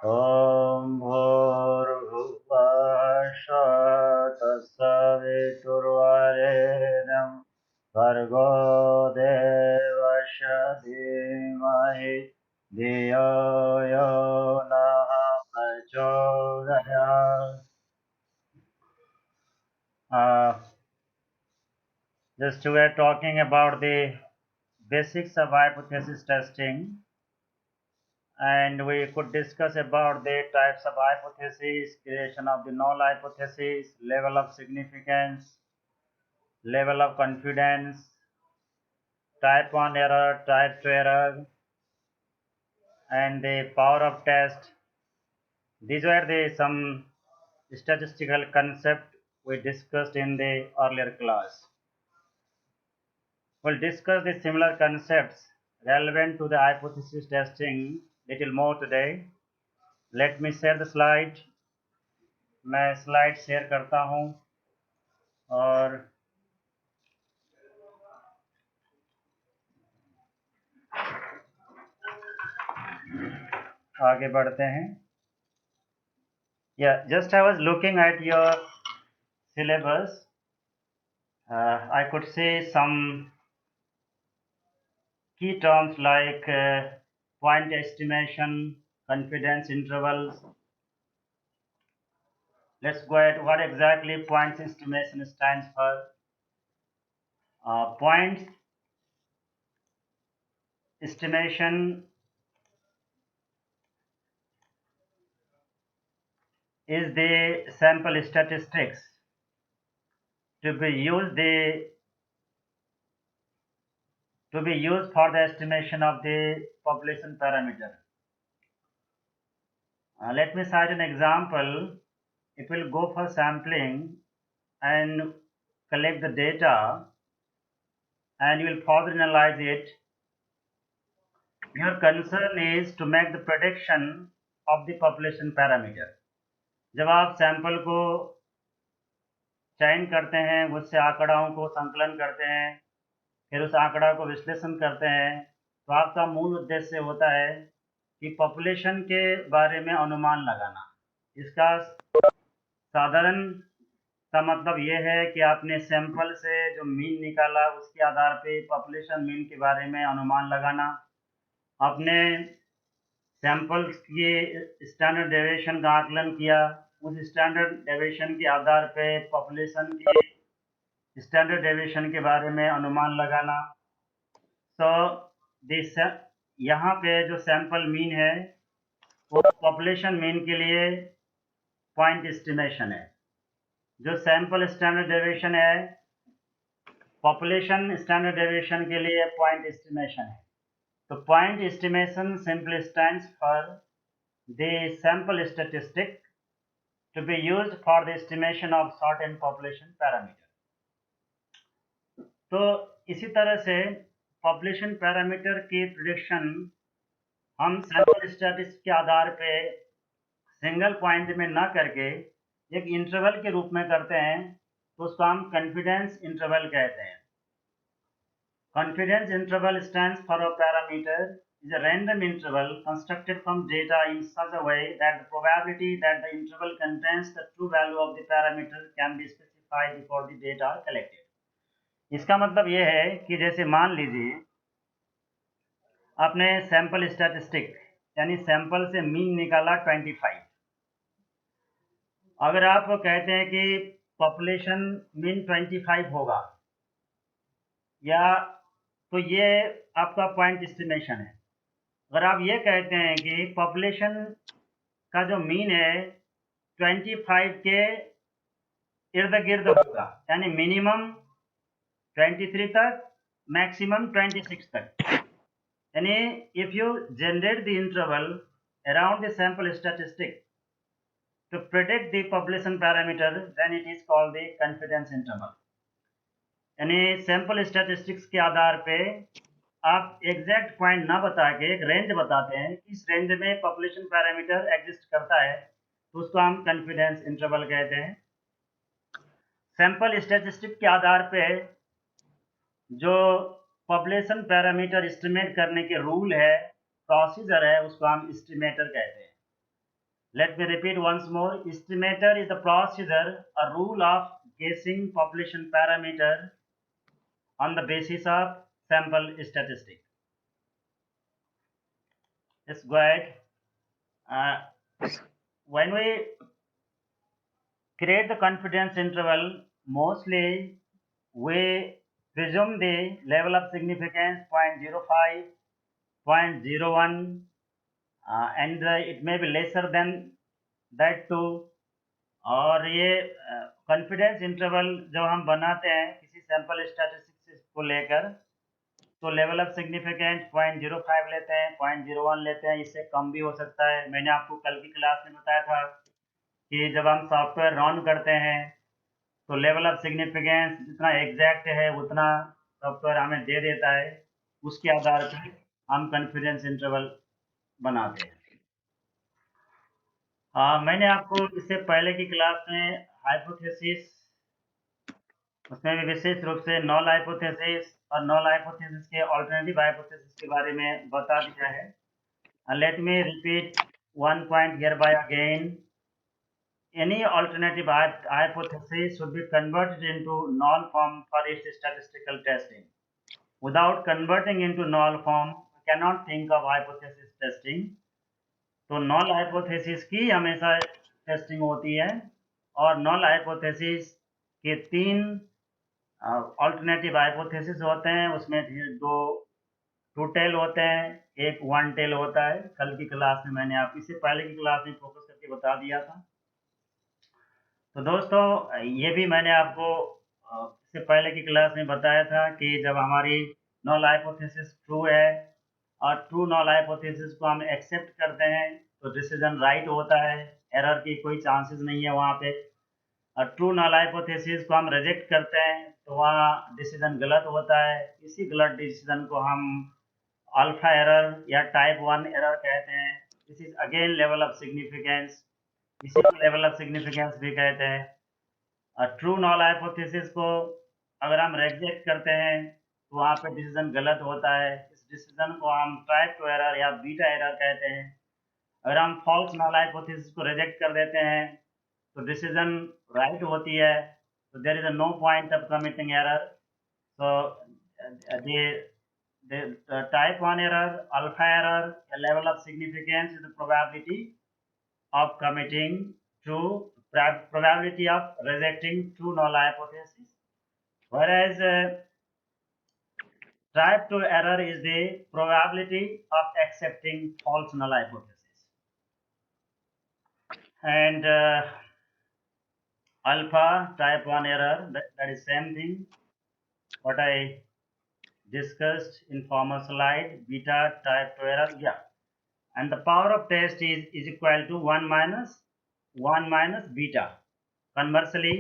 ॐ भूर्भुवः स्वः तत्सवितुर्वरेण्यं भर्गो देवस्य धीमहि धियो यो नः प्रचोदयात्। Just we are talking about the basics of hypothesis testing, and we could discuss about the types of hypotheses, creation of the null hypothesis, level of significance, level of confidence, type 1 error, type 2 error, and the power of test. These were the some statistical concept we discussed in the earlier class. We'll discuss the similar concepts relevant to the hypothesis testing little more today. Let me share the slide. मैं slide share करता हूं और आगे बढ़ते हैं. Yeah, just I was looking at your syllabus. I could see some key terms like point estimation, confidence intervals. Let's go at what exactly point estimation stands for. Point estimation is the sample statistics to be used for the estimation of the population parameter. Let me cite an example. It will go for sampling and collect the data, and you will further analyze it. Your concern is to make the prediction of the population parameter. जब आप sample को चयन करते हैं, उससे आंकड़ाओं को संकलन करते हैं, फिर उस आंकड़ा को विश्लेषण करते हैं, तो आपका मूल उद्देश्य होता है कि पॉपुलेशन के बारे में अनुमान लगाना. इसका साधारण का मतलब ये है कि आपने सैंपल से जो मीन निकाला उसके आधार पे पॉपुलेशन मीन के बारे में अनुमान लगाना. आपने सैंपल्स की स्टैंडर्ड डेविएशन का आकलन किया, उस स्टैंडर्ड डेविएशन के आधार पे पॉपुलेशन की स्टैंडर्ड डेविएशन के बारे में अनुमान लगाना. तो दिस यहाँ पे जो सैंपल मीन है वो पॉपुलेशन मीन के लिए पॉइंट एस्टिमेशन है. जो सैंपल स्टैंडर्ड डेविएशन है पॉपुलेशन स्टैंडर्ड डेविएशन के लिए पॉइंट एस्टिमेशन है. तो point estimation simply stands for the sample statistic to be used for the estimation of certain population parameter. तो इसी तरह से population parameter की prediction हम sample statistics के आधार पे सिंगल पॉइंट में ना करके एक इंटरवल के रूप में करते हैं, तो उसको हम कॉन्फिडेंस इंटरवल कहते हैं. Confidence interval stands for a parameter is a random interval constructed from data in such a way that the probability that the interval contains the true value of the parameter can be specified before the data are collected. इसका मतलब ये है कि जैसे मान लीजिए आपने sample statistic यानी सैंपल से मीन निकाला 25. अगर आप कहते हैं कि पॉपुलेशन मीन 25 होगा, या तो ये आपका पॉइंट एस्टिमेशन है. अगर आप ये कहते हैं कि पॉपुलेशन का जो मीन है 25 के इर्द गिर्द होगा, यानी मिनिमम 23 तक, मैक्सिमम 26 तक, यानी if you generate the interval around the sample statistic to predict the population parameter, then it is called the confidence interval. यानी सैंपल स्टैटिस्टिक्स के आधार पे आप एग्जैक्ट पॉइंट ना बता के एक रेंज बताते हैं, इस रेंज में पॉपुलेशन पैरामीटर एग्जिस्ट करता है, तो उसको हम कॉन्फिडेंस इंटरवल कहते हैं. सैंपल स्टैटिस्टिक के आधार पे जो पॉपुलेशन पैरामीटर एस्टिमेट करने के रूल है, प्रोसीजर है, उसको हम एस्टिमेटर कहते हैं. Let me repeat once more. Estimator is the procedure, a rule of guessing population parameter on the basis of sample statistic. Let's go ahead. When we create the confidence interval, mostly we presume the level of significance 0.05, 0.01, and it may be lesser than that too. और ये confidence interval जब हम बनाते हैं किसी sample statistics को लेकर, तो लेवल ऑफ सिग्निफिकेंस 0.05 लेते हैं, 0.01 लेते हैं, इससे कम भी हो सकता है। मैंने आपको कल की क्लास में बताया था कि जब हम सॉफ्टवेयर रन करते हैं तो लेवल ऑफ सिग्निफिकेंस जितना एग्जैक्ट है उतना सॉफ्टवेयर हमें दे देता है, उसके आधार पर हम कॉन्फिडेंस इंटरवल बनाते हैं। मैंने आपको इससे पहले की क्लास में हाइपोथेसिस, उसमें भी विशेष रूप से नॉल हाइपोथेसिस और नॉल हाइपोथेसिस के अल्टरनेटिव हाइपोथेसिस के बारे में बता दिया है। Late me repeat one point hereby again. Any alternative hypothesis should be converted into null form for its statistical testing. Without converting into null form, we cannot think of hypothesis testing. तो knoll hypothesis की हमेशा testing होती है, और knoll hypothesis के 3 alternative hypothesis होते हैं। उसमें 2 टेल होते हैं, एक 1 टेल होता है। कल की क्लास में मैंने आप इससे पहले की क्लास में फोकस करके बता दिया था। तो दोस्तों ये भी मैंने आपको इससे पहले की क्लास में बताया था कि जब हमारी नॉल हाइपोथेसिस ट्रू है और ट्रू नॉल हाइपोथेसिस को हम एक्सेप्ट करते हैं तो डिसीजन राइट होता है, एरर की कोई चांसेस नहीं है वहाँ पे। और ट्रू नॉल हाइपोथेसिस को हम रिजेक्ट करते हैं तो वहाँ डिसीजन गलत होता है। इसी गलत डिसीजन को हम अल्फा एरर या टाइप 1 एरर कहते हैं। This is again level of significance, इसी को लेवल ऑफ सिग्निफिकेंस भी कहते हैं। और ट्रू नॉल हाइपोथेसिस को अगर हम रिजेक्ट करते हैं तो वहाँ पे डिसीजन गलत होता है। इस डिसीजन को हम टाइप 2 एरर या बीटा एरर कहते हैं। अगर हम फॉल्स नॉल हाइपोथेसिस को रिजेक्ट कर देते हैं तो डिसीजन राइट होती है, तो there is no point of committing error. So the type 1 error, alpha error, a level of significance is the probability of committing true, probability of rejecting true null hypothesis, whereas type 2 error is the probability of accepting false null hypothesis. And alpha type 1 error, that is same thing what I discussed in former slide. Beta type 2 error, yeah, and the power of test is equal to 1 minus beta. Conversely,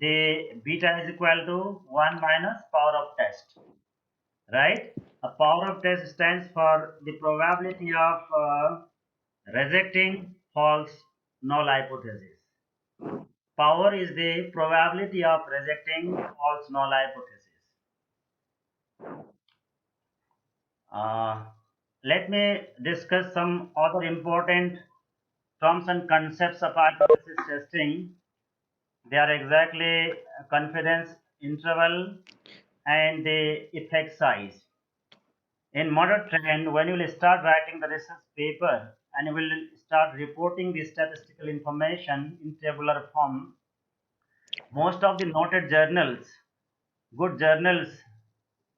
the beta is equal to 1 minus power of test, right? A power of test stands for the probability of rejecting false null hypothesis. Power is the probability of rejecting false null hypothesis. Let me discuss some other important terms and concepts of hypothesis testing. They are exactly confidence interval and the effect size. In modern trend, when you will start writing the research paper and you will start reporting the statistical information in tabular form, most of the noted journals, good journals,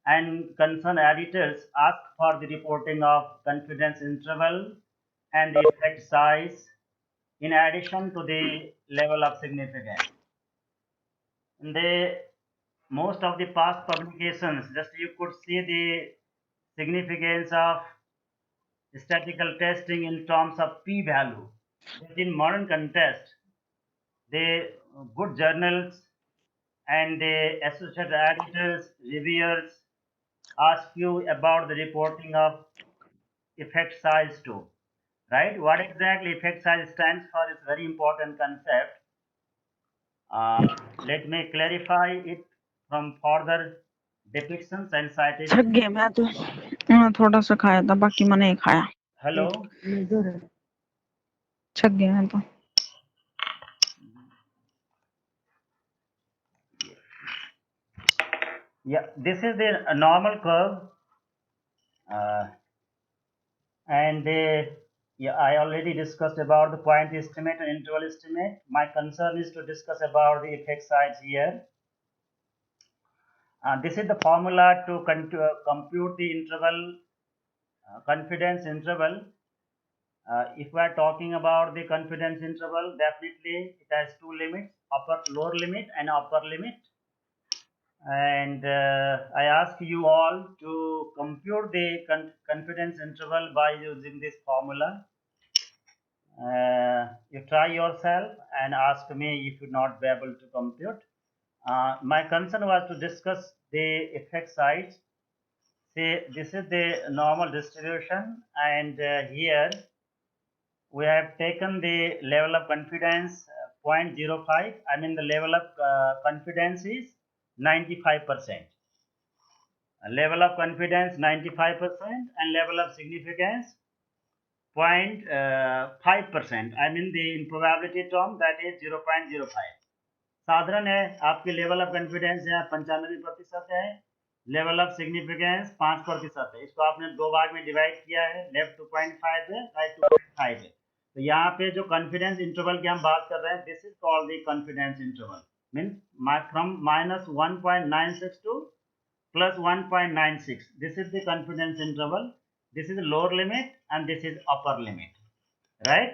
and concerned editors ask for the reporting of confidence interval and the effect size in addition to the level of significance. Most of the past publications, just you could see the significance of statistical testing in terms of p-value. But in modern context, the good journals and the associate editors, reviewers ask you about the reporting of effect size too, right? What exactly effect size stands for is very important concept. Let me clarify it from further depictions and citations. थक गया मैं तो, थोड़ा सा खाया था, बाकी मैंने खाया। Hello. छक गया है तो। Yeah, this is the normal curve, and yeah, I already discussed about the point estimate and interval estimate. My concern is to discuss about the effect size here. This is the formula to compute the interval, confidence interval. If we are talking about the confidence interval, definitely it has two limits, lower limit and upper limit. And I ask you all to compute the confidence interval by using this formula. You try yourself and ask me if you not be able to compute. My concern was to discuss the effect size. See, this is the normal distribution, and here we have taken the level of confidence 0.05. I mean the level of confidence is 95%. Level of confidence 95% and level of significance 0.5%. I mean the in probability term that is 0.05. साधारण है, आपके level of confidence यहाँ 95% है, level of significance 5% है। इसको आपने दो भाग में डिवाइड किया है, लेफ्ट 2.5 है, राइट 2.5 है। तो यहाँ पे जो कॉन्फिडेंस इंटरवल की हम बात कर रहे हैं, this is called the confidence interval, mean from -1.96 to +1.96. This is the confidence interval. This is the lower limit and this is upper limit, right?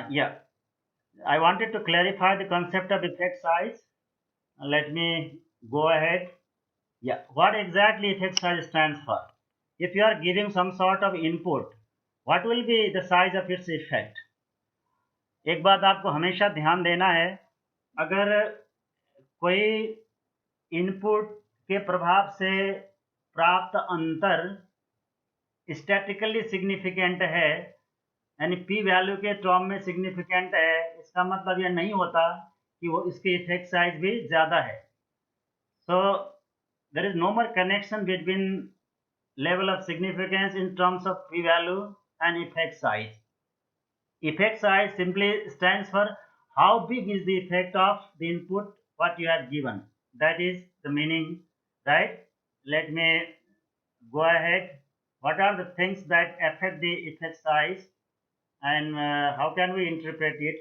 Yeah. I wanted to clarify the concept of effect size. Let me go ahead. Yeah, what exactly effect size stands for? If you are giving some sort of input, what will be the size of its effect? एक बात आपको हमेशा ध्यान देना है, अगर कोई input के प्रभाव से प्राप्त अंतर स्टैटिकली सिग्निफिकेंट है, यानी पी वैल्यू के टर्म में सिग्निफिकेंट है, इसका मतलब यह नहीं होता कि वो इसके इफेक्ट साइज भी ज़्यादा है। So there is no more connection between level of significance in terms of P value and effect size. Effect size simply stands for how big is the effect of the input what you have given. That is the meaning, right? Let me go ahead. What are the things that affect the effect size, and how can we interpret it?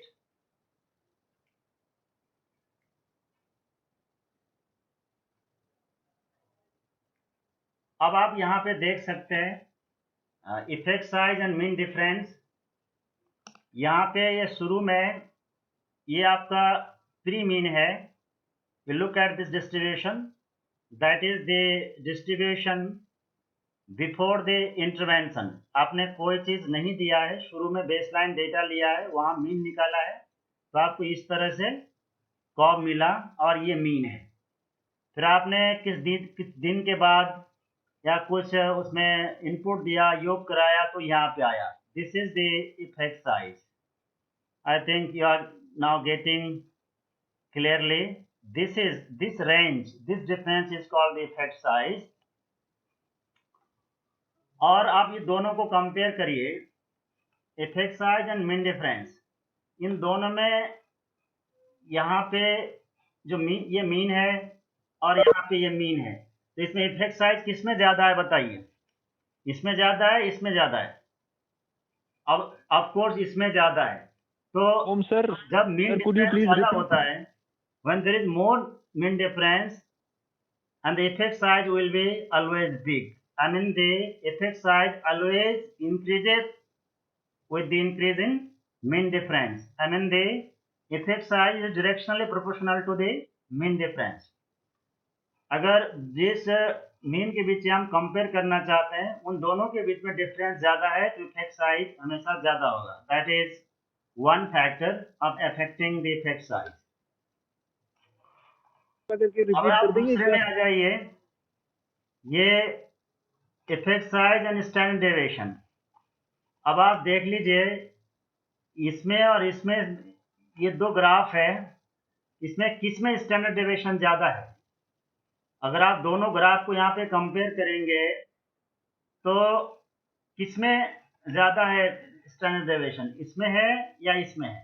अब आप यहाँ पे देख सकते हैं effect size and mean difference. यहाँ पे ये शुरू में ये आपका प्री मीन है। We look at this distribution, that is the distribution before the intervention. आपने कोई चीज़ नहीं दिया है, शुरू में बेसलाइन डेटा लिया है, वहाँ मीन निकाला है, तो आपको इस तरह से कर्व मिला और ये मीन है। फिर आपने किस दिन के बाद या कुछ उसमें इनपुट दिया, योग कराया, तो यहाँ पे आया। This is the effect size. I think you are now getting clearly. this range, this difference is called the effect size. और आप ये दोनों को कंपेयर करिए, effect size and mean difference. इन दोनों में यहाँ पे जो ये मीन है और यहाँ पे ये मीन है, तो इसमें इफेक्ट साइज किसमें ज्यादा है बताइए? इसमें ज्यादा है, इसमें ज्यादा है? अब ऑफ कोर्स इसमें ज्यादा है। तो सर जब मीन डिफरेंस ज्यादा होता है, when there is more mean difference and the effect size will be always big. I mean the effect size always increases with the increase in mean difference. I mean the effect size is directionally proportional to the mean difference. अगर जिस mean के बीच हम compare करना चाहते हैं, उन दोनों के बीच में डिफरेंस ज्यादा है, तो इफेक्ट साइज हमेशा ज्यादा होगा। That is one factor of affecting the effect size. अब आप दूसरे में आ जाइए, ये effect size and standard deviation. अब आप देख लीजिए, इसमें और इसमें ये दो ग्राफ है, इसमें किसमें स्टैंडर्ड डेविएशन ज्यादा है? अगर आप दोनों ग्राफ को यहाँ पे कंपेयर करेंगे, तो किसमें ज्यादा है स्टैंडर्ड डेविएशन इसमें है या इसमें है?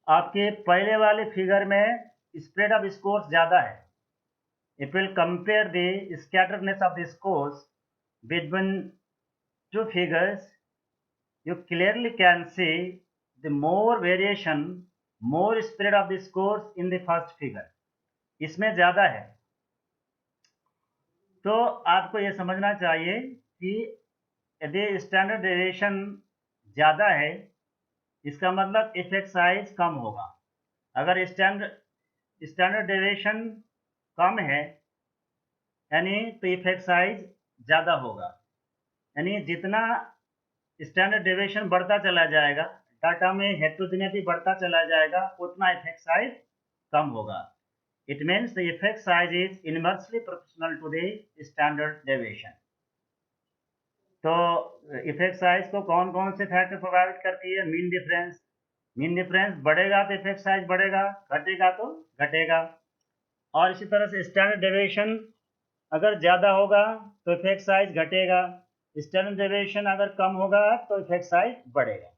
आपके पहले वाले फिगर में स्प्रेड ऑफ स्कोर्स ज़्यादा है. If we'll compare the scatteredness of the scores between two figures, you clearly can see the more variation, more spread of the scores in the first figure. इसमें ज़्यादा है. तो आपको ये समझना चाहिए कि यदि स्टैंडर्ड डेविएशन ज़्यादा है, इसका मतलब इफेक्ट साइज कम होगा. अगर स्टैंडर्ड डेविएशन कम है यानी तो इफेक्ट साइज ज़्यादा होगा. यानी जितना स्टैंडर्ड डेविएशन बढ़ता चला जाएगा, डाटा में हेटेरोजेनिटी बढ़ता चला जाएगा, उतना इफेक्ट साइज कम होगा. It means the effect size is inversely proportional to the standard deviation. तो इफेक्ट साइज को कौन कौन से फैक्टर प्रभावित करती है? Mean difference. मीन डिफरेंस बढ़ेगा तो इफेक्ट साइज बढ़ेगा, घटेगा तो घटेगा. और इसी तरह से स्टैंडर्ड डेविएशन अगर ज़्यादा होगा तो इफेक्ट साइज घटेगा, स्टैंडर्ड डेविएशन अगर कम होगा तो इफेक्ट साइज बढ़ेगा.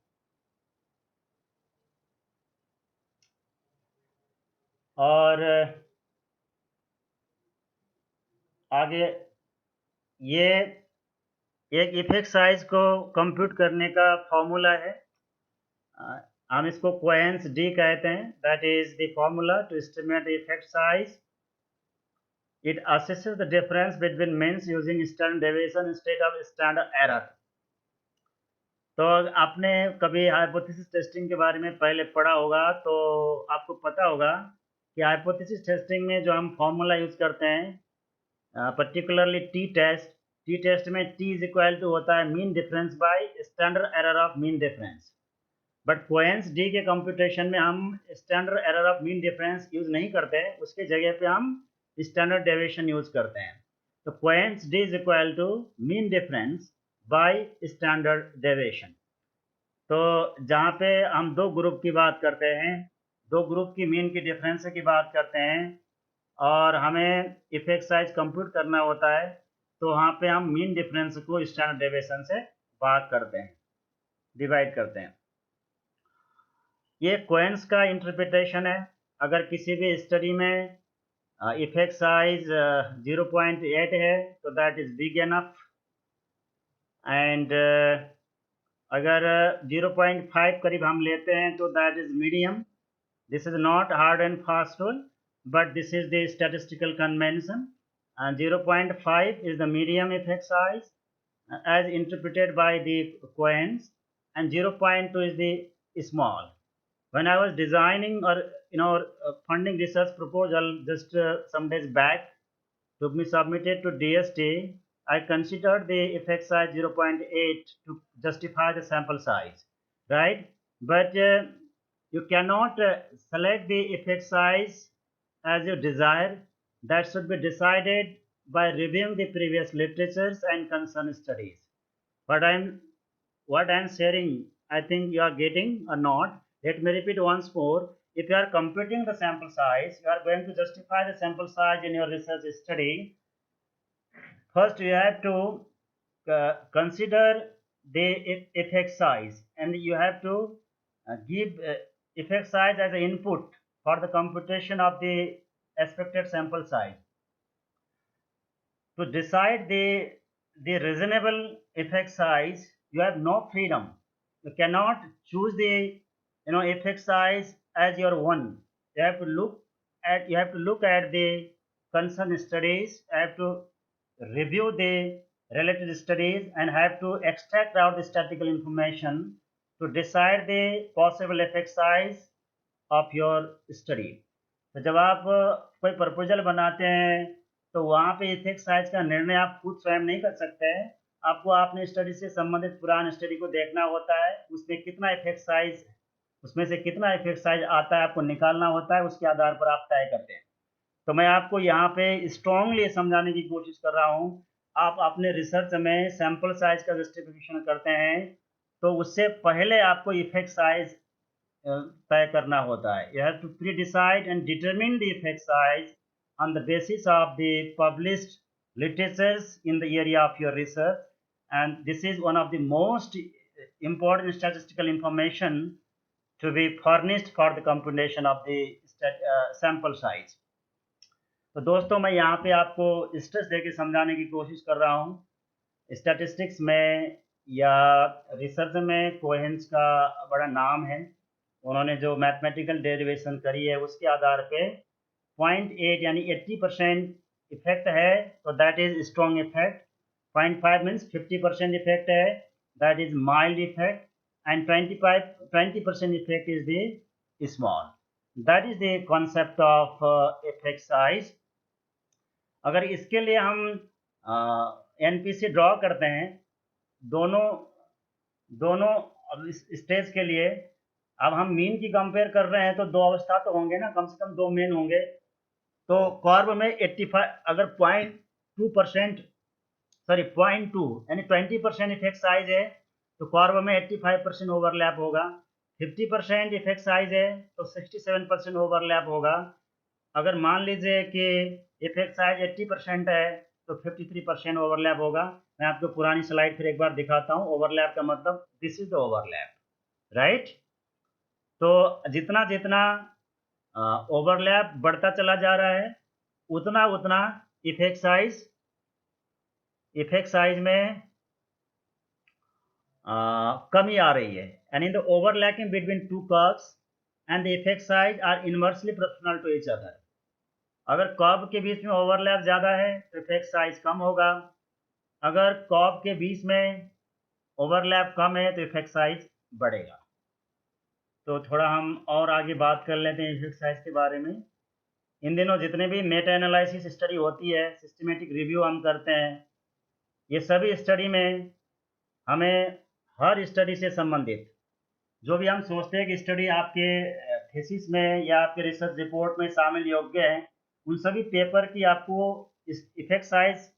और आगे ये एक इफेक्ट साइज को कंप्यूट करने का फॉर्मूला है. हम इसको कोहेरेंस डी कहते हैं. That is the formula to estimate the effect size. It assesses the difference between means using standard deviation instead of standard error. तो आपने कभी हाइपोथेसिस टेस्टिंग के बारे में पहले पढ़ा होगा तो आपको पता होगा कि हाइपोथेसिस टेस्टिंग में जो हम फॉर्मूला यूज करते हैं, पर्टिकुलरली टी टेस्ट में टी इज इक्वल टू होता है mean difference by standard error of mean difference. But coherence D के कंप्यूटेशन में हम standard error of mean difference use नहीं करते, उसके जगह पे हम स्टैंडर्ड डेविएशन यूज करते हैं. तो Cohen's d is equal to mean difference by standard deviation. तो जहाँ पे हम दो ग्रुप की बात करते हैं, दो ग्रुप की मीन की डिफरेंस की बात करते हैं और हमें इफेक्ट साइज कंप्यूट करना होता है, तो वहाँ पे हम मीन डिफरेंस को स्टैंडर्ड डेविएशन से भाग करते हैं, डिवाइड करते हैं. ये कोहेरेंस का इंटरप्रिटेशन है. अगर किसी भी स्टडी में इफेक्ट साइज 0.8 है तो that is big enough. And अगर 0.5 करीब हम लेते हैं तो that is medium. This is not hard and fast rule but this is the statistical convention. And 0.5 is the medium effect size as interpreted by the Cohen's, and 0.2 is the small. When I was designing or funding research proposal just some days back to be submitted to DST, I considered the effect size 0.8 to justify the sample size, right? But you cannot select the effect size as you desire. That should be decided by reviewing the previous literatures and concerned studies. What I'm sharing, I think you are getting or not. Let me repeat once more. If you are computing the sample size, you are going to justify the sample size in your research study. First, you have to consider the effect size, and you have to give effect size as an input for the computation of the expected sample size. To decide the reasonable effect size, you have no freedom. You cannot choose the effect size as your one. You have to look at the concerned studies. You have to review the related studies and have to extract out the statistical information to decide the possible effect size of your study. तो जब आप कोई proposal बनाते हैं तो वहाँ पे effect size का निर्णय आप खुद स्वयं नहीं कर सकते हैं. आपको अपने स्टडी से संबंधित पुराने स्टडी को देखना होता है, उसमें कितना इफेक्ट साइज, उसमें से कितना इफेक्ट साइज आता है आपको निकालना होता है, उसके आधार पर आप तय करते हैं. तो मैं आपको यहाँ पे स्ट्रांगली समझाने की कोशिश कर रहा हूँ. आप अपने रिसर्च में सैंपल साइज का जस्टिफिकेशन करते हैं तो उससे पहले आपको इफेक्ट साइज तय करना होता है. You have to pre decide and determine the effect size on the basis of the published literatures in the area of your research, and this is one of the most important statistical information to be furnished for the computation of the sample size. तो दोस्तों मैं यहाँ पे आपको stress देके समझाने की कोशिश कर रहा हूँ। स्टैटिस्टिक्स में या रिसर्च में कोहेंस का बड़ा नाम है। उन्होंने जो मैथमेटिकल डेरिवेशन करी है उसके आधार पे 0.8 यानी 80% इफेक्ट है, तो that is strong effect. 0.5 means 50% effect है, that is mild effect, and 20% effect is the small. That is the concept of effect size. अगर इसके लिए हम एनपीसी ड्रॉ करते हैं दोनों स्टेज के लिए, अब हम मीन की कंपेयर कर रहे हैं तो दो अवस्था तो होंगे ना, कम से कम दो मेन होंगे। तो कर्व में 85 अगर 0.2% सॉरी 0.2 यानी 20% इफेक्ट साइज है तो कर्व में 85% ओवरलैप होगा। 50% इफेक्ट साइज है तो 67% ओवरलैप होगा। अगर मान लीजिए कि इफेक्ट साइज 80% है तो 53% ओवरलैप होगा। मैं आपको पुरानी स्लाइड फिर एक बार दिखाता हूँ। ओवरलैप का मतलब this is the overlap, right. तो जितना जितना ओवरलैप बढ़ता चला जा रहा है उतना उतना इफेक्ट साइज में कमी आ रही है। यानी the overlapping between two curves and the effect size are inversely proportional to each other. अगर कर्व के बीच में ओवरलैप ज़्यादा है तो इफेक्ट साइज कम होगा, अगर कर्व के बीच में ओवरलैप कम है तो इफेक्ट साइज बढ़ेगा। तो थोड़ा हम और आगे बात कर लेते हैं इफेक्ट साइज के बारे में। इन दिनों जितने भी मेटा एनालिसिस स्टडी होती है, सिस्टमेटिक रिव्यू हम करते हैं, ये सभी स्टडी में हमें हर स्टडी से संबंधित जो भी हम सोचते हैं कि स्टडी आपके थीसिस में या आपके रिसर्च रिपोर्ट में शामिल योग्य है, उन सभी पेपर की आपको इफेक्ट साइज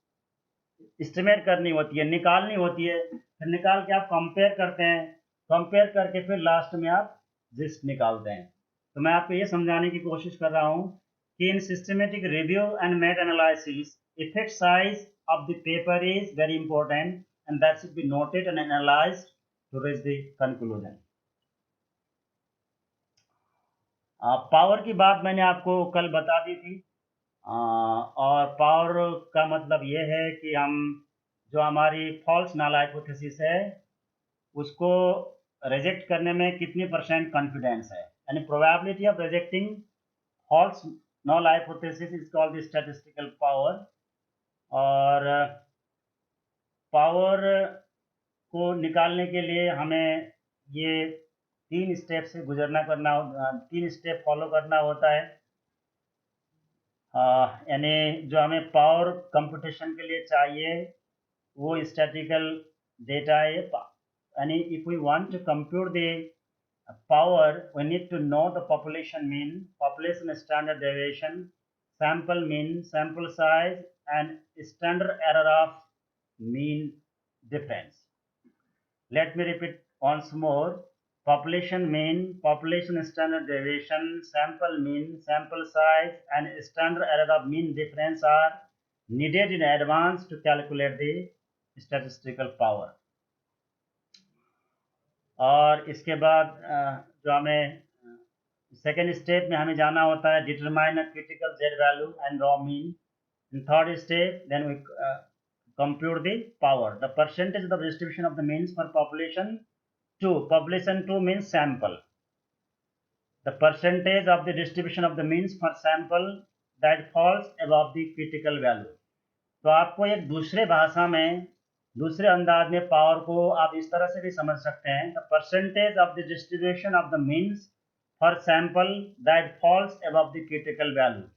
एस्टिमेट करनी होती है, निकालनी होती है। फिर निकाल के आप कंपेयर करते हैं, कंपेयर करके फिर लास्ट में आप जिस्ट निकालते हैं। तो मैं आपको ये समझाने की कोशिश कर रहा हूँ कि in systematic review and meta analysis effect size of the paper is very important and that should be noted and analysed to reach the conclusion. Power की बात मैंने आपको कल बता दी थी, और पावर का मतलब ये है कि हम जो हमारी फॉल्स नल हाइपोथेसिस है उसको रिजेक्ट करने में कितनी % कॉन्फिडेंस है, यानी probability of rejecting false null hypothesis is called the statistical power. और पावर को निकालने के लिए हमें ये 3 स्टेप से गुजरना 3 स्टेप फॉलो करना होता है। यानी जो हमें पावर कंप्यूटेशन के लिए चाहिए वो स्टैटिकल डेटा है। यानी if we want to compute the power we need to know the population mean, population standard deviation, sample mean, sample size and standard error of mean difference. Let me repeat once more. Population mean, population standard deviation, sample mean, sample size and standard error of mean difference are needed in advance to calculate the statistical power. और इसके बाद जो हमें second step में हमें जाना होता है, determine a critical Z value and raw mean. In third step then we compute the power, the percentage of the distribution of the means for population 2. Population 2 means sample. The percentage of the distribution of the means for sample that falls above the critical value. तो आपको एक दूसरे भाषा में, दूसरे अंदाज में power को आप इस तरह से भी समझ सकते हैं, the percentage of the distribution of the means for sample that falls above the critical value.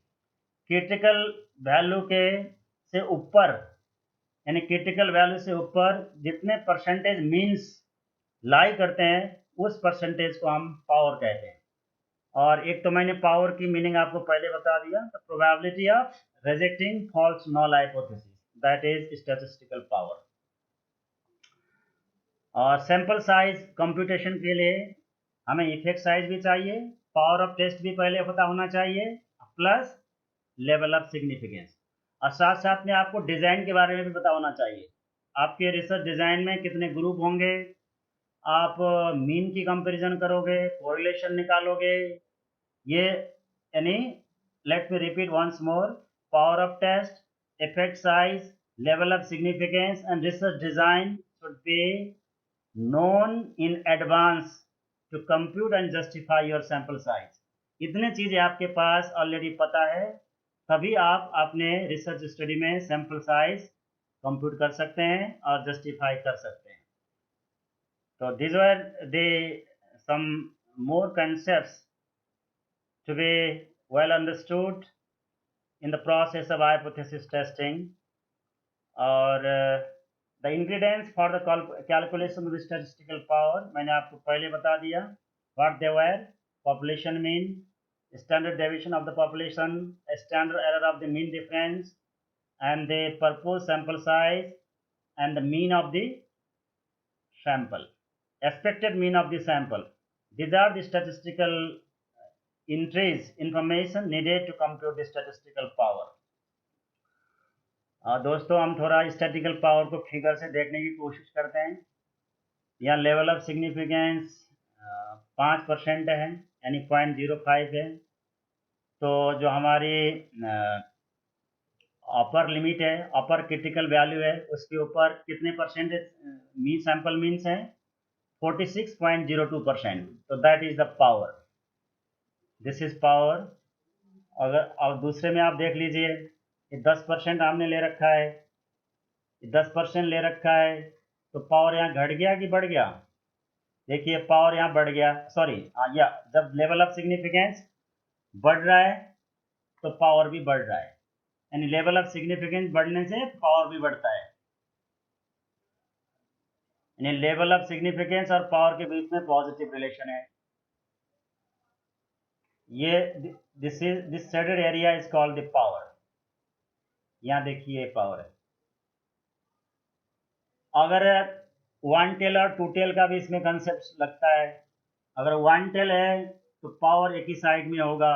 critical value के से ऊपर, यानी क्रिटिकल वैल्यू से ऊपर जितने % मीन्स लाई करते हैं उस % को हम पावर कहते हैं। और एक तो मैंने पावर की मीनिंग आपको पहले बता दिया, the probability of rejecting false null hypothesis, that is statistical power. और सैंपल साइज कंप्यूटेशन के लिए हमें इफेक्ट साइज भी चाहिए, पावर ऑफ टेस्ट भी पहले पता होना चाहिए, प्लस लेवल ऑफ सिग्निफिकेंस। और साथ साथ में आपको डिज़ाइन के बारे में भी पता होना चाहिए। आपके रिसर्च डिज़ाइन में कितने ग्रुप होंगे, आप मीन की कंपैरिजन करोगे, कोरिलेशन निकालोगे, ये यानी let me repeat once more, power of test, effect size, level of significance and research design should be known in advance to compute and justify your sample size. इतने चीज़ें आपके पास already पता है, तभी आप अपने रिसर्च स्टडी में sample size compute कर सकते हैं और जस्टिफाई कर सकते हैं. तो these were the some more concepts to be well understood in the process of hypothesis testing. और the ingredients for the calculation of the statistical power मैंने आपको पहले बता दिया. What they were: population mean, standard deviation of the population, a standard error of the mean difference, and the proposed sample size, and the mean of the sample, expected mean of the sample. These are the statistical entries, information needed to compute the statistical power. दोस्तों हम थोड़ा statistical power को figure से देखने की कोशिश करते हैं. यहाँ लेवल ऑफ सिग्निफिकेंस 5% है, यानी 0.05 है. तो जो हमारी अपर लिमिट है, अपर क्रिटिकल वैल्यू है, उसके ऊपर कितने परसेंटेज मीन सैंपल मीन्स है 46.02%. तो that is the power, this is power. अगर और दूसरे में आप देख लीजिए 10% हमने ले रखा है, 10% ले रखा है, तो पावर यहाँ घट गया कि बढ़ गया? देखिए पावर यहाँ बढ़ गया, सॉरी या जब लेवल ऑफ सिग्निफिकेंस बढ़ रहा है तो पावर भी बढ़ रहा है, यानी लेवल ऑफ सिग्निफिकेंस बढ़ने से पावर भी बढ़ता है, यानी लेवल ऑफ सिग्निफिकेंस और पावर के बीच में पॉजिटिव रिलेशन है. ये this shaded area is called the power. यहाँ देखिए पावर है. अगर वन टेल और टू टेल का भी इसमें कंसेप्ट लगता है. अगर वन टेल है तो पावर एक ही साइड में होगा,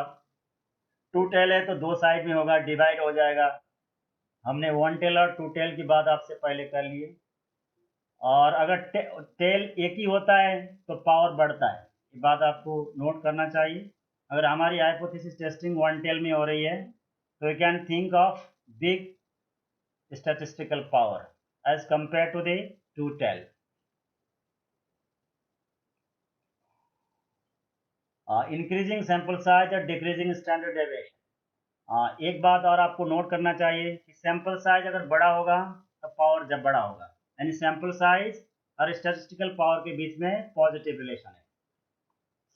टू टेल है तो दो साइड में होगा, डिवाइड हो जाएगा. हमने वन टेल और टू टेल की बात आपसे पहले कर लिए. और अगर टेल एक ही होता है तो पावर बढ़ता है, ये बात आपको नोट करना चाहिए. अगर हमारी हाइपोथेसिस टेस्टिंग वन टेल में हो रही है तो you can think of big statistical power as compared to the two tail. Increasing sample size और decreasing standard deviation. एक बात और आपको नोट करना चाहिए कि सैंपल साइज अगर बड़ा होगा तो पावर जब बड़ा होगा, यानी सैंपल साइज और स्टैटिस्टिकल पावर के बीच में पॉजिटिव रिलेशन है.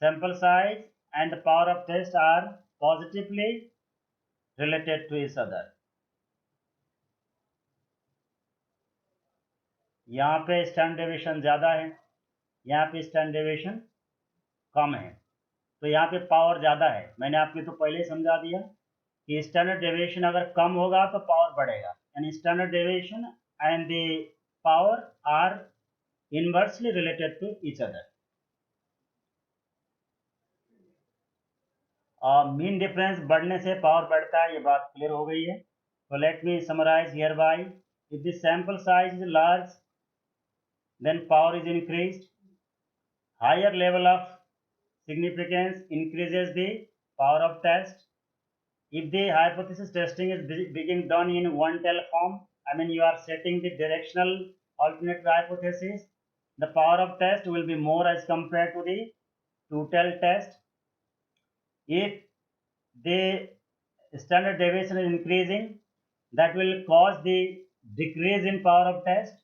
Sample size and the power of test are positively related to each other. यहाँ पे स्टैंडर्ड डेविएशन ज़्यादा है, यहाँ पे स्टैंडर्ड डेविएशन कम है, तो यहाँ पे पावर ज़्यादा है. मैंने आपको तो पहले ही समझा दिया कि स्टैंडर्ड डेविएशन अगर कम होगा तो पावर बढ़ेगा, यानी standard deviation and the power are inversely related to each other. Mean difference बढ़ने से पावर बढ़ता है, ये बात क्लियर हो गई है. तो let me summarize here by. If the sample size is large then power is increased. Higher level of significance increases the power of test. If the hypothesis testing is being done in one tail form, I mean you are setting the directional alternate hypothesis, the power of test will be more as compared to the two tail test. If the standard deviation is increasing, that will cause the decrease in power of test.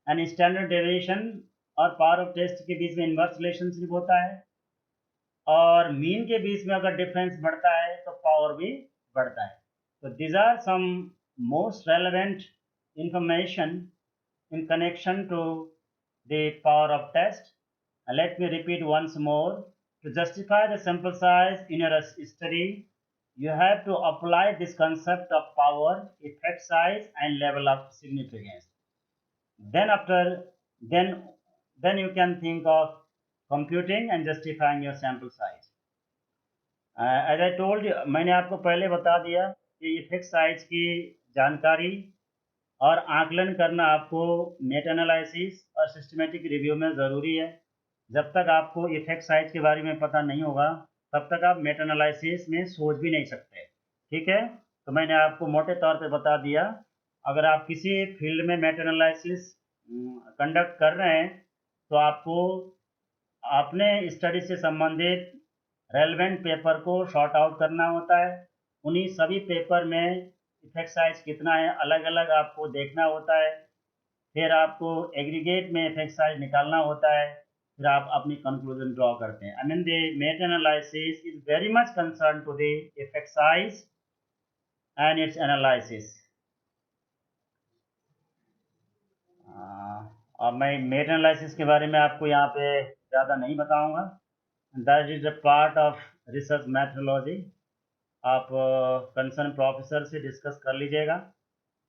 And standard deviation और power of test के बीच में inverse relationship होता है, और mean के बीच में अगर डिफरेंस बढ़ता है तो पावर भी बढ़ता है. तो this are some most relevant information in connection to the power of test. Let me repeat once more. To justify the sample size in your study, you have to apply this concept of power, effect size and level of significance. Then you can think of computing and justifying your sample size. As I told you, मैंने आपको पहले बता दिया कि effect size की जानकारी और आकलन करना आपको मेटा एनालिसिस और सिस्टमेटिक रिव्यू में ज़रूरी है. जब तक आपको इफेक्ट साइज के बारे में पता नहीं होगा तब तक आप मेटा एनालिसिस में सोच भी नहीं सकते। ठीक है, तो मैंने आपको मोटे तौर पे बता दिया। अगर आप किसी फील्ड में मेटा एनालिसिस कंडक्ट कर रहे हैं तो आपको अपने स्टडी से संबंधित रेलेवेंट पेपर को शॉर्ट आउट करना होता है। उन्हीं सभी पेपर में इफेक्ट साइज कितना है अलग अलग आपको देखना होता है। फिर आपको एग्रीगेट में इफेक्ट साइज निकालना होता है, फिर आप अपनी कंक्लूजन ड्रॉ करते हैं। I mean the meta analysis is very much concern to the effect size and its analysis. अब मैं मेटा एनालिसिस के बारे में आपको यहाँ पे ज़्यादा नहीं बताऊंगा। That is a part of research methodology. आप कंसर्न प्रोफेसर से डिस्कस कर लीजिएगा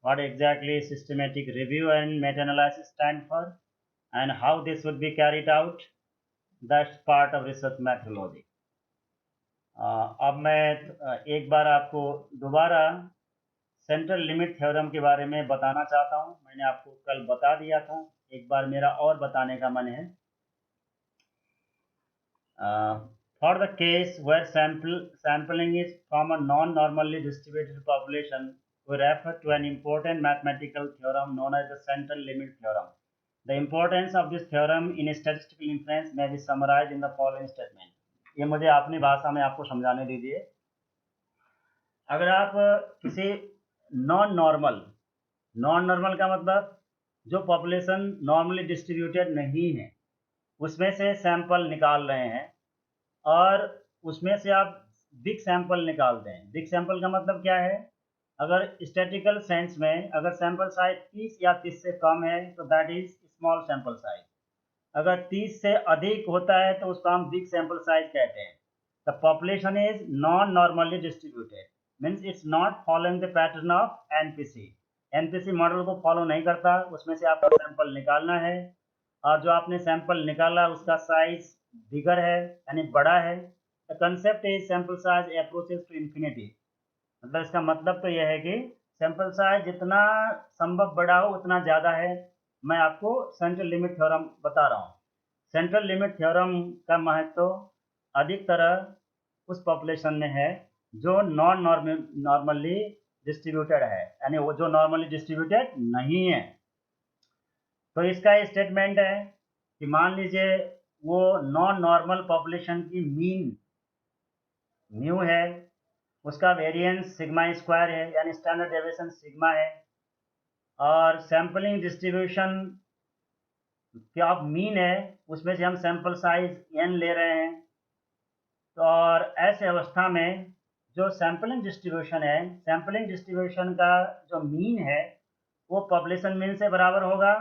what exactly systematic review and meta-analysis stand for and how this would be carried out. That's part of research methodology. अब मैं एक बार आपको दोबारा सेंट्रल लिमिट थ्योरम के बारे में बताना चाहता हूँ। मैंने आपको कल बता दिया था, एक बार मेरा और बताने का मन है। For the case where sampling is from a non-normally distributed population, we refer to an important mathematical theorem known as the central limit theorem. The importance of this theorem in statistical inference may be summarized in the following statement. ये मुझे अपनी भाषा में आपको समझाने दीजिए। अगर आप किसी नॉन नॉर्मल का मतलब जो पॉपुलेशन नॉर्मली डिस्ट्रीब्यूटेड नहीं है उसमें से सैंपल निकाल रहे हैं और उसमें से आप बिग सैंपल निकालते हैं। बिग सैंपल का मतलब क्या है? अगर स्टैटिकल सेंस में अगर सैंपल साइज 30 या 30 से कम है तो that is small sample size. अगर 30 से अधिक होता है तो उसको हम बिग सैंपल साइज कहते हैं। The population is non normally distributed means it's not following the pattern of NPC. NPC model को फॉलो नहीं करता, उसमें से आपको सैंपल निकालना है और जो आपने सैंपल निकाला उसका साइज बिगर है यानी बड़ा है। The concept is sample size approaches to infinity. मतलब इसका मतलब तो यह है कि सैंपल साइज जितना संभव बड़ा हो उतना ज़्यादा है। मैं आपको सेंट्रल लिमिट थ्योरम बता रहा हूँ। सेंट्रल लिमिट थ्योरम का महत्व अधिकतर उस पॉपुलेशन में है जो नॉर्मली डिस्ट्रीब्यूटेड है, यानी वो जो नॉर्मली डिस्ट्रीब्यूटेड नहीं है। तो इसका स्टेटमेंट है कि मान लीजिए वो नॉन नॉर्मल पॉपुलेशन की मीन म्यू है, उसका वेरिएंस सिग्मा स्क्वायर है यानी स्टैंडर्ड डेविएशन सिग्मा है, और सैम्पलिंग डिस्ट्रीब्यूशन क्या मीन है उसमें से हम सैंपल साइज n ले रहे हैं। तो और ऐसे अवस्था में जो सैम्पलिंग डिस्ट्रीब्यूशन है, सैम्पलिंग डिस्ट्रीब्यूशन का जो मीन है वो पॉपुलेशन मीन से बराबर होगा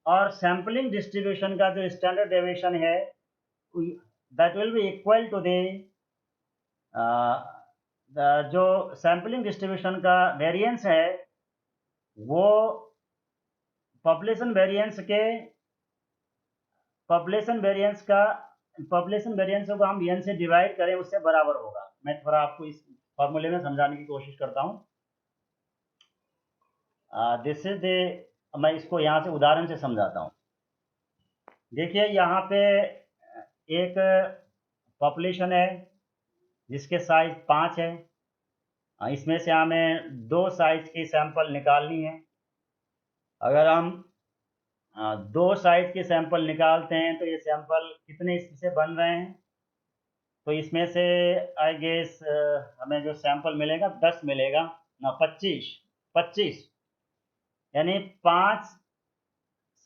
और सैम्पलिंग डिस्ट्रीब्यूशन का जो स्टैंडर्ड डेविएशन है that will be equal to जो सैम्पलिंग डिस्ट्रीब्यूशन का वेरिएंस है वो पॉपुलेशन वेरिएंस को हम n से डिवाइड करें उससे बराबर होगा। मैं थोड़ा आपको इस फॉर्मूले में समझाने की कोशिश करता हूँ। दिस इज मैं इसको यहाँ से उदाहरण से समझाता हूँ। देखिए यहाँ पे एक पॉपुलेशन है जिसके साइज 5 है। इसमें से हमें 2 साइज की सैंपल निकालनी है। अगर हम 2 साइज के सैंपल निकालते हैं तो ये सैंपल कितने इससे बन रहे हैं? तो इसमें से आई गेस हमें जो सैंपल मिलेगा 10 मिलेगा ना 25 यानी 5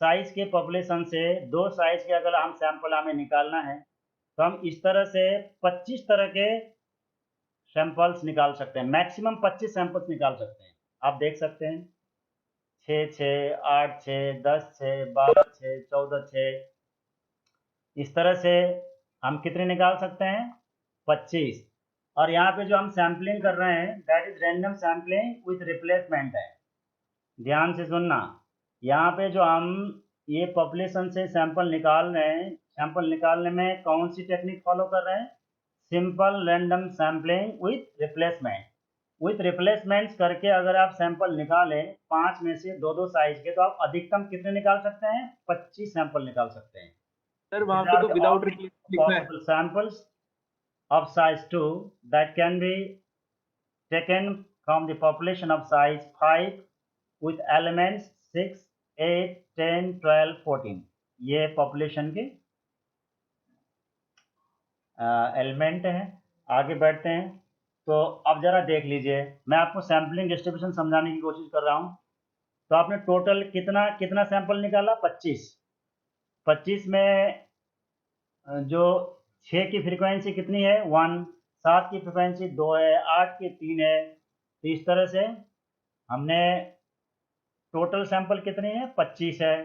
साइज के पॉपुलेशन से 2 साइज के अगर हम सैंपल हमें निकालना है तो हम इस तरह से 25 तरह के सैंपल्स निकाल सकते हैं। मैक्सिमम 25 सैंपल्स निकाल सकते हैं। आप देख सकते हैं 6 6 8 6 10 6 12 6 14 6 इस तरह से हम कितने निकाल सकते हैं? 25। और यहाँ पे जो हम सैम्पलिंग कर रहे हैं that is random sampling with replacement है। ध्यान से सुनना, यहाँ पे जो हम ये पॉपुलेशन से सैंपल निकाल रहे हैं, सैंपल निकालने में कौन सी टेक्निक फॉलो कर रहे हैं? Simple random sampling with replacement. With replacements करके अगर आप सैंपल निकालें 5 में से 2 साइज के तो आप अधिकतम कितने निकाल सकते हैं? 25 सैंपल निकाल सकते हैं। सर वहाँ These पे are तो the विदाउट only रिप्लेस लिखा है। possible samples of size 2 that can be taken from the population of size 5 with elements 6, 8, 10, 12, 14. ये population के एलिमेंट हैं। आगे बढ़ते हैं। तो अब जरा देख लीजिए, मैं आपको सैम्पलिंग डिस्ट्रीब्यूशन समझाने की कोशिश कर रहा हूँ। तो आपने टोटल कितना कितना सैंपल निकाला? 25। 25 में जो 6 की फ्रीक्वेंसी कितनी है? 1। 7 की फ्रीक्वेंसी 2 है। 8 की 3 है। तो इस तरह से हमने टोटल सैंपल कितने हैं? 25 है।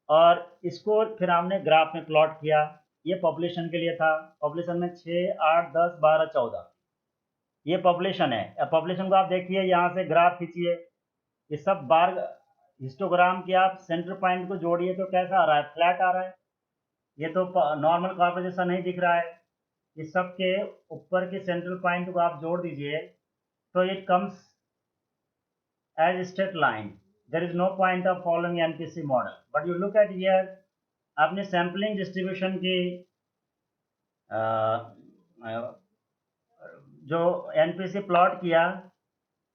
और इसको फिर हमने ग्राफ में प्लॉट किया। ये पॉपुलेशन के लिए था। पॉपुलेशन में 6, 8, 10, 12, 14 ये पॉपुलेशन है। अब पॉपुलेशन को आप देखिए, यहाँ से ग्राफ खींचिए। ये सब बार हिस्टोग्राम की आप सेंटर पॉइंट को जोड़िए तो कैसा आ रहा है? फ्लैट आ रहा है। ये तो नॉर्मल कार्व जैसा नहीं दिख रहा है। इस सब के ऊपर के सेंट्रल पॉइंट को आप जोड़ दीजिए तो it comes as straight line. There is no point of following NPC model, but you look at here. आपने सैम्पलिंग डिस्ट्रीब्यूशन की जो एनपीसी प्लॉट किया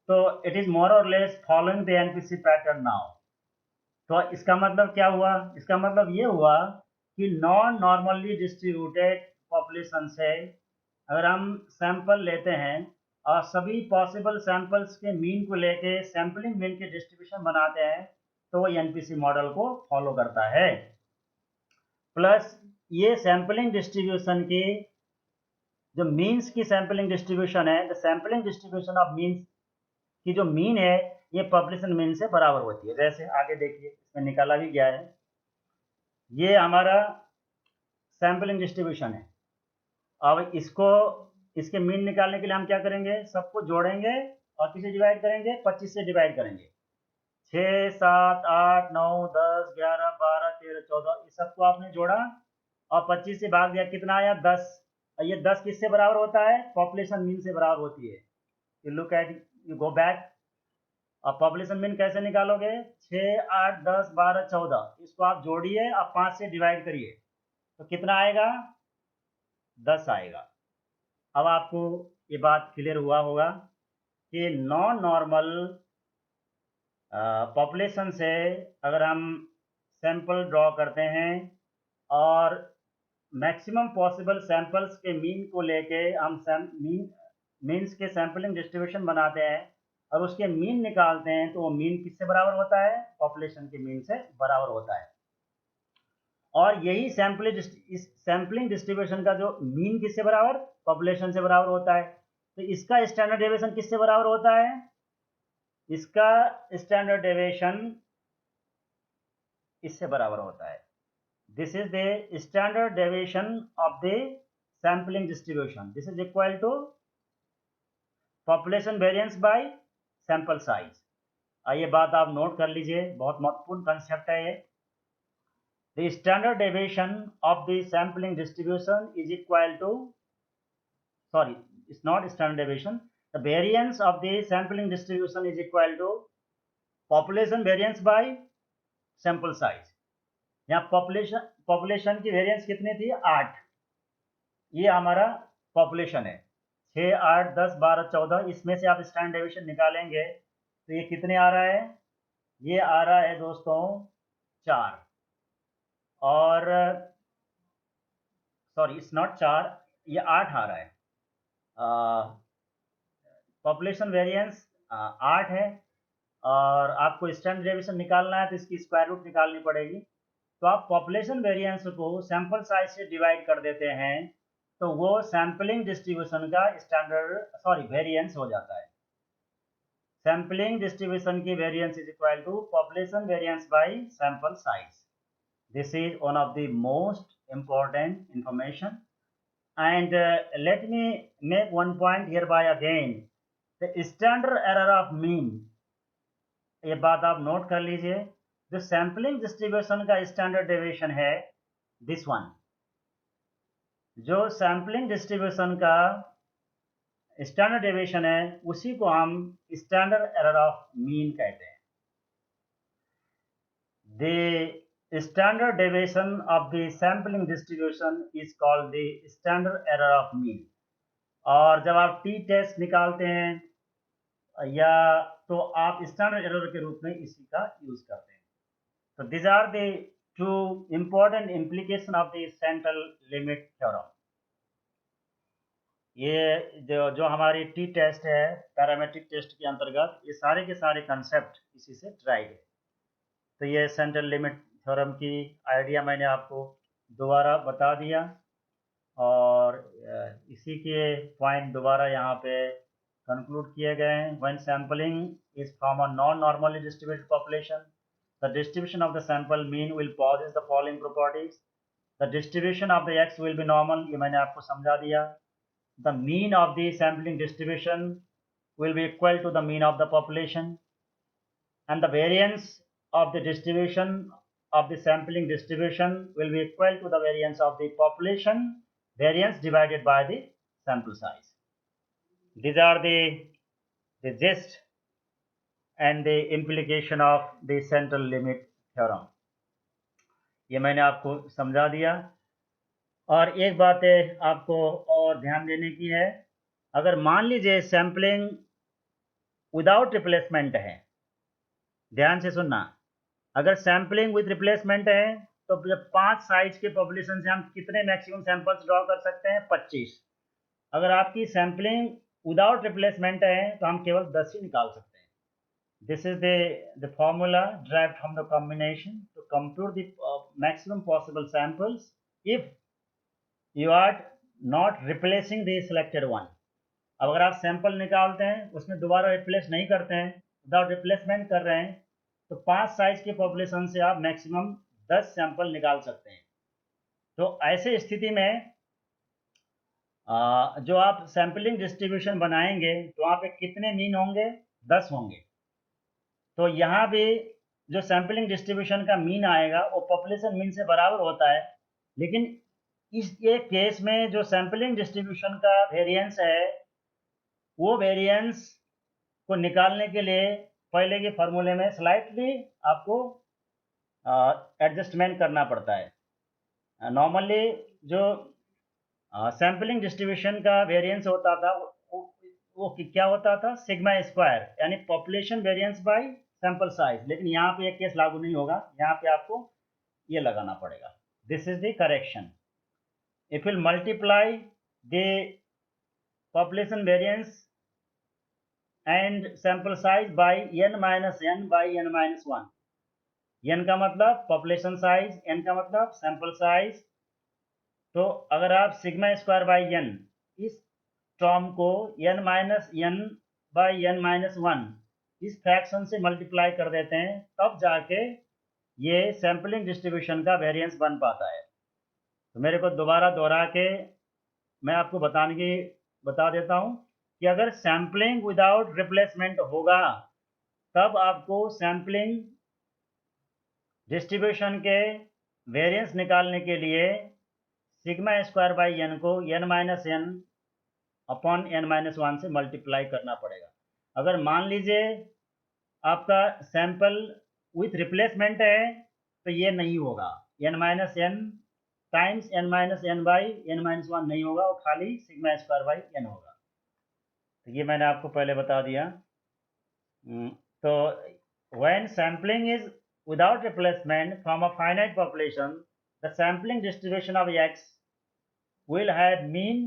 तो इट इज मोर और less following the NPC pattern now. तो इसका मतलब क्या हुआ? इसका मतलब ये हुआ कि नॉन नॉर्मली डिस्ट्रीब्यूटेड पॉपुलेशन से अगर हम सैंपल लेते हैं और सभी पॉसिबल सैंपल्स के मीन को लेके सैंपलिंग मीन के डिस्ट्रीब्यूशन बनाते हैं तो वो एनपीसी मॉडल को फॉलो करता है। प्लस ये सैंपलिंग डिस्ट्रीब्यूशन की जो मीन्स की सैंपलिंग डिस्ट्रीब्यूशन है, the sampling distribution of means की जो मीन है ये पॉपुलेशन मीन से बराबर होती है। जैसे आगे देखिए, इसमें निकाला भी गया है। ये हमारा सैंपलिंग डिस्ट्रीब्यूशन है। अब इसको इसके मीन निकालने के लिए हम क्या करेंगे? सबको जोड़ेंगे और किसे डिवाइड करेंगे? 25 से डिवाइड करेंगे। 6, 7, 8, 9, 10, 11, 12, 13, 14 इस सबको आपने जोड़ा और 25 से भाग दिया, कितना आया? 10। और ये 10 किससे बराबर होता है? पॉपुलेशन मीन से बराबर होती है। You look eight, you go back. अब पॉपुलेशन मीन कैसे निकालोगे? 6, 8, 10, 12, 14 इसको आप जोड़िए और 5 से डिवाइड करिए तो कितना आएगा? 10 आएगा। अब आपको ये बात क्लियर हुआ होगा कि नॉन नॉर्मल पॉपुलेशन से अगर हम सैंपल ड्रॉ करते हैं और मैक्सिमम पॉसिबल सैंपल्स के मीन को लेके हम मीन्स के सैंपलिंग डिस्ट्रीब्यूशन बनाते हैं और उसके मीन निकालते हैं तो वो मीन किससे बराबर होता है? पॉपुलेशन के मीन से बराबर होता है। और यही इस सैंपलिंग डिस्ट्रीब्यूशन का जो मीन किससे बराबर? पॉपुलेशन से बराबर होता है। तो इसका स्टैंडर्ड डेविएशन किससे बराबर होता है? इसका स्टैंडर्ड डेविएशन इससे बराबर होता है। This is the standard deviation of the sampling distribution. This is equal to population variance by sample size. ये बात आप नोट कर लीजिए, बहुत महत्वपूर्ण कंसेप्ट है ये। The standard deviation of the sampling distribution is equal to, sorry, it's not standard deviation. The variance of the sampling distribution is equal to population variance by sample size. यहाँ population की variance कितनी थी? 8। ये हमारा population है। 6, 8, 10, 12, 14 इसमें से आप standard deviation निकालेंगे तो ये कितने आ रहा है? ये आ रहा है दोस्तों 4। और सॉरी, इट्स नॉट 4, ये 8 आ रहा है। पॉपुलेशन वेरिएंस 8 है और आपको स्टैंडर्ड डेविएशन निकालना है तो इसकी स्क्वायर रूट निकालनी पड़ेगी। तो आप पॉपुलेशन वेरिएंस को सैंपल साइज से डिवाइड कर देते हैं तो वो सैंपलिंग डिस्ट्रीब्यूशन का स्टैंडर्ड वेरिएंस हो जाता है। सैंपलिंग डिस्ट्रीब्यूशन की variance is equal to population variance by sample size. This is one of the most important information. And let me make one point hereby again. The standard error of mean, ये बात आप note कर लीजिए। जो sampling distribution का standard deviation है, this one, जो sampling distribution का स्टैंडर्ड डेविएशन है उसी को हम स्टैंडर्ड एरर ऑफ मीन कहते हैं। standard deviation of the sampling distribution is called the standard error of mean. और जब आप टी टेस्ट निकालते हैं या तो आप स्टैंडर्ड एरर के रूप में इसी का यूज करते हैं. तो this are the two important implication of the central limit theorem. ये जो हमारी टी टेस्ट है पैरामेट्रिक टेस्ट के अंतर्गत, ये सारे के सारे कंसेप्ट इसी से ड्राइव है. तो ये सेंट्रल लिमिट थ्योरम की आइडिया मैंने आपको दोबारा बता दिया और इसी के पॉइंट दोबारा यहाँ पे कंक्लूड किए गए हैं. When sampling is from a non normally distributed population, the distribution of the sample mean will possess the following properties. The distribution of the x will be normal, ये मैंने आपको समझा दिया. The mean of the sampling distribution will be equal to the mean of the population, and the variance of the distribution of the sampling distribution will be equal to the variance of the population variance divided by the sample size. These are the gist and the implication of the central limit theorem. ये मैंने आपको समझा दिया. और एक बात आपको और ध्यान देने की है, अगर मान लीजिए सैम्पलिंग विदाउट रिप्लेसमेंट है, ध्यान से सुनना, अगर सैम्पलिंग विद रिप्लेसमेंट है तो जब 5 साइज के पॉपुलेशन से हम कितने मैक्सिमम सैंपल्स ड्रॉ कर सकते हैं? 25. अगर आपकी सैम्पलिंग विदाउट रिप्लेसमेंट है तो हम केवल 10 ही निकाल सकते हैं. This is the formula derived from the combination to compute the maximum possible samples if you are not replacing the selected one. अब अगर आप सैंपल निकालते हैं उसमें दोबारा रिप्लेस नहीं करते हैं, विदाउट रिप्लेसमेंट कर रहे हैं, तो 5 साइज के पॉपुलेशन से आप मैक्सिमम 10 सैंपल निकाल सकते हैं. तो ऐसे स्थिति में जो आप सैंपलिंग डिस्ट्रीब्यूशन बनाएंगे तो वहाँ पे कितने मीन होंगे? 10 होंगे. तो यहाँ भी जो सैंपलिंग डिस्ट्रीब्यूशन का मीन आएगा वो पॉपुलेशन मीन से बराबर होता है, लेकिन इस एक केस में जो सैंपलिंग डिस्ट्रीब्यूशन का वेरिएंस है वो वेरिएंस को निकालने के लिए पहले के फार्मूले में स्लाइटली आपको एडजस्टमेंट करना पड़ता है. नॉर्मली जो सैंपलिंग डिस्ट्रीब्यूशन का वेरिएंस होता था वो क्या होता था? सिग्मा स्क्वायर, यानी population variance by sample size. लेकिन यहाँ पे एक केस लागू नहीं होगा, यहाँ पे आपको ये लगाना पड़ेगा. This is the correction. If we'll multiply the population variance and sample size by n minus n by n minus 1. n का मतलब population size, n का मतलब sample size. तो अगर आप सिग्मा स्क्वायर बाई n इस टर्म को n minus n by n minus 1 इस फ्रैक्शन से मल्टीप्लाई कर देते हैं, तब जाके ये सैम्पलिंग डिस्ट्रीब्यूशन का वेरिएंस बन पाता है. तो मेरे को दोबारा दोहरा के मैं आपको बता देता हूँ कि अगर सैम्पलिंग विदाउट रिप्लेसमेंट होगा तब आपको सैम्पलिंग डिस्ट्रीब्यूशन के वेरिएंस निकालने के लिए सिग्मा स्क्वायर बाई n को n minus n upon n minus 1 से मल्टीप्लाई करना पड़ेगा. अगर मान लीजिए आपका सैंपल विथ रिप्लेसमेंट है तो ये नहीं होगा, n minus n times n minus n by n minus 1 नहीं होगा, वो खाली सिग्मा स्क्वायर बाई n होगा. तो ये मैंने आपको पहले बता दिया. तो when sampling is without replacement from a finite population, the sampling distribution of x will have mean,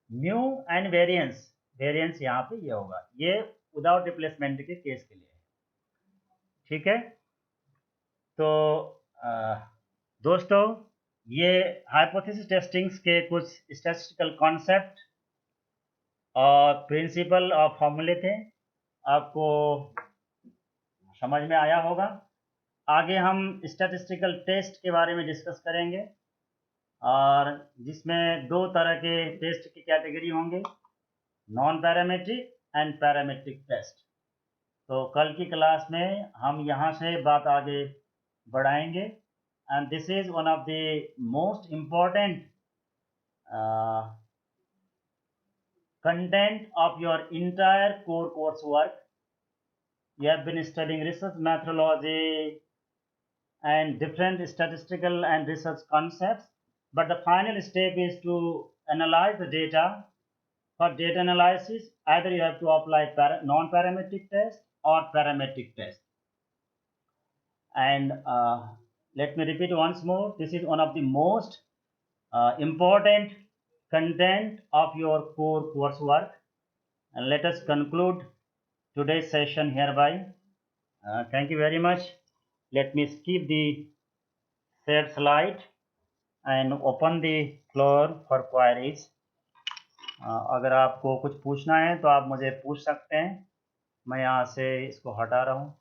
mu and variance. Variance यहाँ पे ये होगा, ये विदाउट रिप्लेसमेंट के केस के लिए. ठीक है. तो दोस्तों ये हाइपोथेसिस टेस्टिंग्स के कुछ स्टैटिस्टिकल कॉन्सेप्ट और प्रिंसिपल और फॉर्मूले थे, आपको समझ में आया होगा. आगे हम स्टैटिस्टिकल टेस्ट के बारे में डिस्कस करेंगे और जिसमें 2 तरह के टेस्ट की कैटेगरी होंगे, non parametric and parametric test. तो कल की क्लास में हम यहाँ से बात आगे बढ़ाएंगे. And this is one of the most important content of your entire core coursework. You have been studying research methodology and different statistical and research concepts, but the final step is to analyze the data. For data analysis, either you have to apply non-parametric test or parametric test. And let me repeat once more, this is one of the most important content of your core coursework. And let us conclude today's session hereby. Thank you very much. Let me skip the shared slide and open the floor for queries. अगर आपको कुछ पूछना है तो आप मुझे पूछ सकते हैं. मैं यहाँ से इसको हटा रहा हूँ.